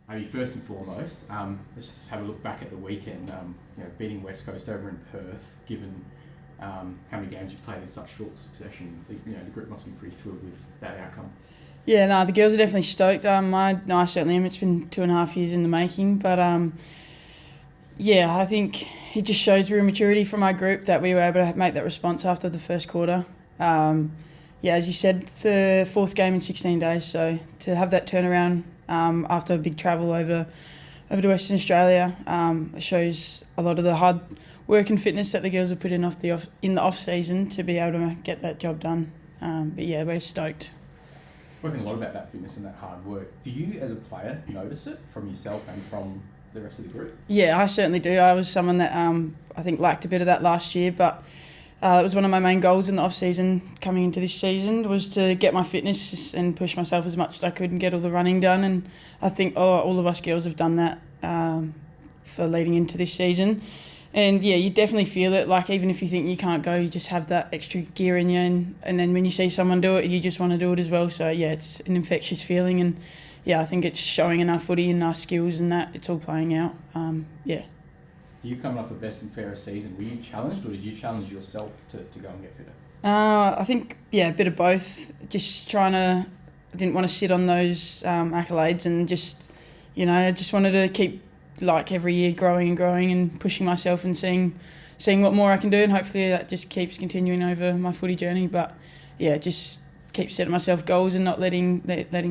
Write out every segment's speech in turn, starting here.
Maybe first and foremost, let's just have a look back at the weekend. Beating West Coast over in Perth, given how many games you played in such short succession, the group must be pretty thrilled with that outcome. Yeah, no, the girls are definitely stoked. I certainly am. It's been 2.5 years in the making, but I think it just shows real maturity from our group that we were able to make that response after the first quarter. As you said, the fourth game in 16 days, so to have that turnaround after a big travel over to Western Australia, it shows a lot of the hard work and fitness that the girls have put in the off season to be able to get that job done. We're stoked. Spoken a lot about that fitness and that hard work. Do you, as a player, notice it from yourself and from the rest of the group? Yeah, I certainly do. I was someone that I think lacked a bit of that last year, but it was one of my main goals in the off-season coming into this season was to get my fitness and push myself as much as I could and get all the running done. And I think all of us girls have done that for leading into this season. And yeah, you definitely feel it. Like even if you think you can't go, you just have that extra gear in you. And then when you see someone do it, you just want to do it as well. So yeah, it's an infectious feeling. And yeah, I think it's showing in our footy and our skills and that it's all playing out. You coming off a best and fairest season, were you challenged or did you challenge yourself to go and get fitter? I think, a bit of both. Just I didn't want to sit on those accolades and I just wanted to keep every year growing and pushing myself and seeing what more I can do, and hopefully that just keeps continuing over my footy journey. But just keep setting myself goals and not letting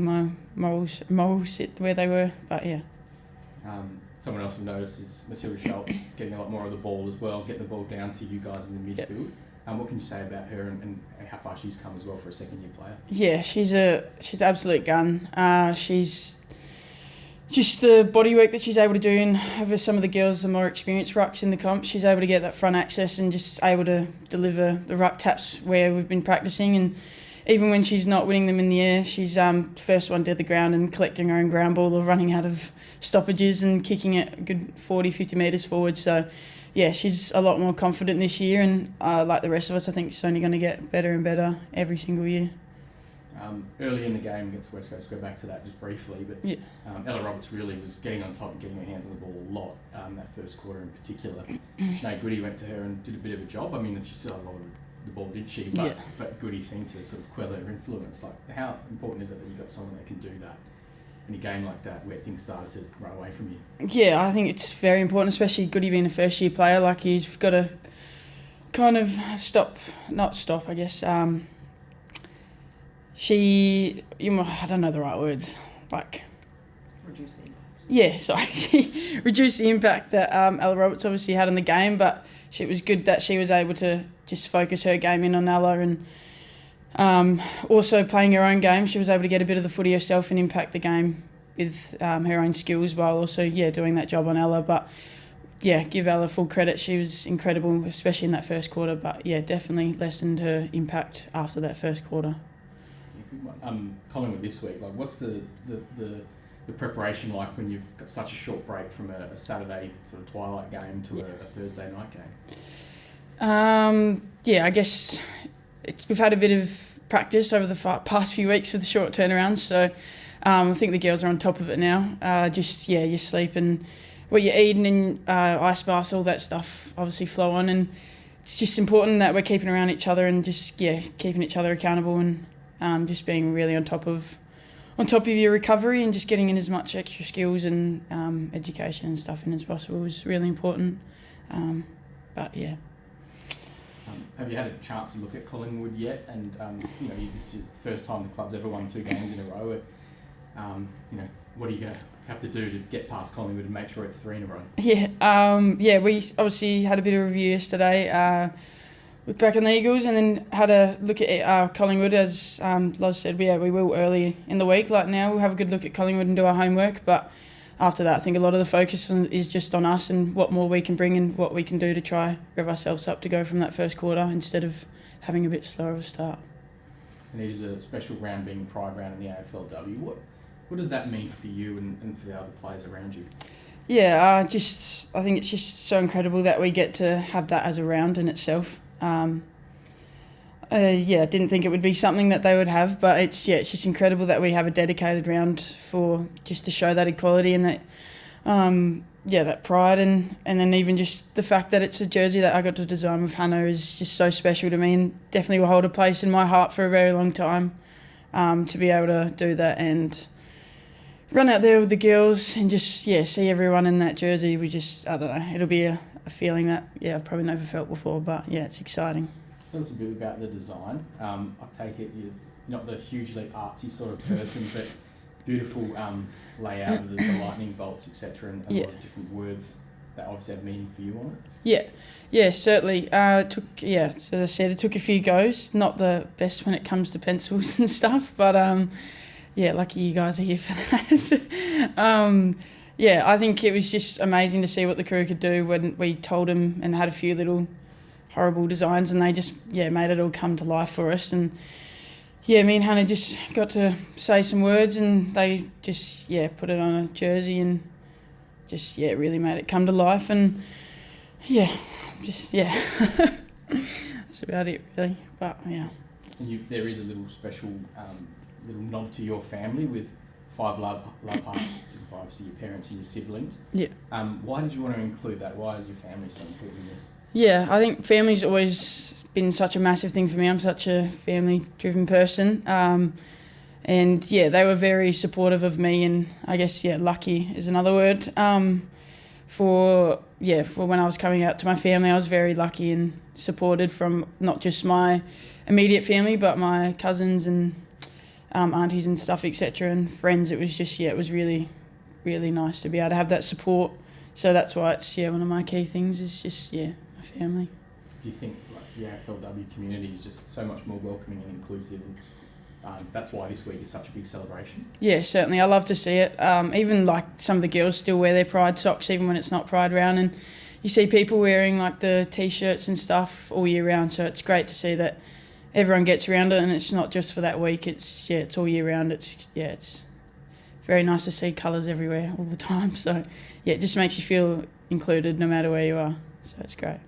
my morals sit where they were. But yeah. Someone else we noticed is Matilda Schultz getting a lot more of the ball as well, getting the ball down to you guys in the midfield. Yep. What can you say about her and how far she's come as well for a second-year player? Yeah, she's an absolute gun. She's just the body work that she's able to do, and over some of the girls, the more experienced rucks in the comp, she's able to get that front access and just able to deliver the ruck taps where we've been practicing. And even when she's not winning them in the air, she's first one to the ground and collecting her own ground ball or running out of stoppages and kicking it a good 40, 50 metres forward. So, yeah, she's a lot more confident this year, and like the rest of us, I think it's only going to get better and better every single year. Early in the game against West Coast, go back to that just briefly, but Ella Roberts really was getting on top and getting her hands on the ball a lot, that first quarter in particular. Sinead Goody went to her and did a bit of a job. I mean, she still had a lot of the ball, did she? But Goody seemed to sort of quell her influence. Like, how important is it that you got someone that can do that in a game like that where things started to run away from you? Yeah, I think it's very important, especially Goody being a first-year player. Like, you've got to kind of not stop, I guess. I don't know the right words. Like, reduce the impact. Yeah, sorry. Reduce the impact that Ella Roberts obviously had on the game, but it was good that she was able to just focus her game in on Ella, and also playing her own game, she was able to get a bit of the footy herself and impact the game with her own skills while also doing that job on Ella. But give Ella full credit, she was incredible, especially in that first quarter, but definitely lessened her impact after that first quarter. Collingwood this week, like, what's the preparation like when you've got such a short break from a Saturday sort of twilight game to a Thursday night game? I guess we've had a bit of practice over the past few weeks with the short turnarounds, so I think the girls are on top of it now. Your sleep and what you're eating and ice baths, all that stuff obviously flow on, and it's just important that we're keeping around each other and just keeping each other accountable and just being really on top of your recovery and just getting in as much extra skills and education and stuff in as possible is really important. Have you had a chance to look at Collingwood yet? And this is the first time the club's ever won 2 games in a row. What are you going to have to do to get past Collingwood and make sure it's 3 in a row? We obviously had a bit of review yesterday. Looked back on the Eagles and then had a look at Collingwood, as Loz said. We will early in the week. Like now, we'll have a good look at Collingwood and do our homework. But after that, I think a lot of the focus is just on us and what more we can bring and what we can do to try rev ourselves up to go from that first quarter instead of having a bit slower of a start. And it is a special round being Pride round in the AFLW. What does that mean for you and for the other players around you? I think it's just so incredible that we get to have that as a round in itself. I didn't think it would be something that they would have, but it's just incredible that we have a dedicated round for just to show that equality and that that pride, and then even just the fact that it's a jersey that I got to design with Hannah is just so special to me, and definitely will hold a place in my heart for a very long time. To be able to do that and run out there with the girls and just see everyone in that jersey, I don't know, it'll be a feeling that I've probably never felt before, but it's exciting. Tell us a bit about the design. I take it you're not the hugely artsy sort of person, but beautiful layout of the lightning bolts, etc., and a lot of different words that obviously have meaning for you on it. Yeah, certainly. As I said, it took a few goes. Not the best when it comes to pencils and stuff, but lucky you guys are here for that. I think it was just amazing to see what the crew could do when we told them and had a few little horrible designs, and they just made it all come to life for us. And me and Hannah just got to say some words, and they just put it on a jersey and just really made it come to life. And that's about it really. But and there is a little special little nod to your family with 5 love hearts. It signifies your parents and your siblings. Why did you want to include that? Why is your family so important in this? I think family's always been such a massive thing for me. I'm such a family-driven person. And they were very supportive of me, and I guess, lucky is another word. For when I was coming out to my family, I was very lucky and supported from not just my immediate family, but my cousins and aunties and stuff, etc., and friends. It was just, it was really, really nice to be able to have that support. So that's why it's, one of my key things is just, my family. Do you think the AFLW community is just so much more welcoming and inclusive, and that's why this week is such a big celebration? Yeah, certainly. I love to see it. Even some of the girls still wear their Pride socks even when it's not Pride round, and you see people wearing the T-shirts and stuff all year round. So it's great to see that everyone gets around it, and it's not just for that week. It's it's all year round. It's very nice to see colours everywhere all the time. So it just makes you feel included no matter where you are. So it's great.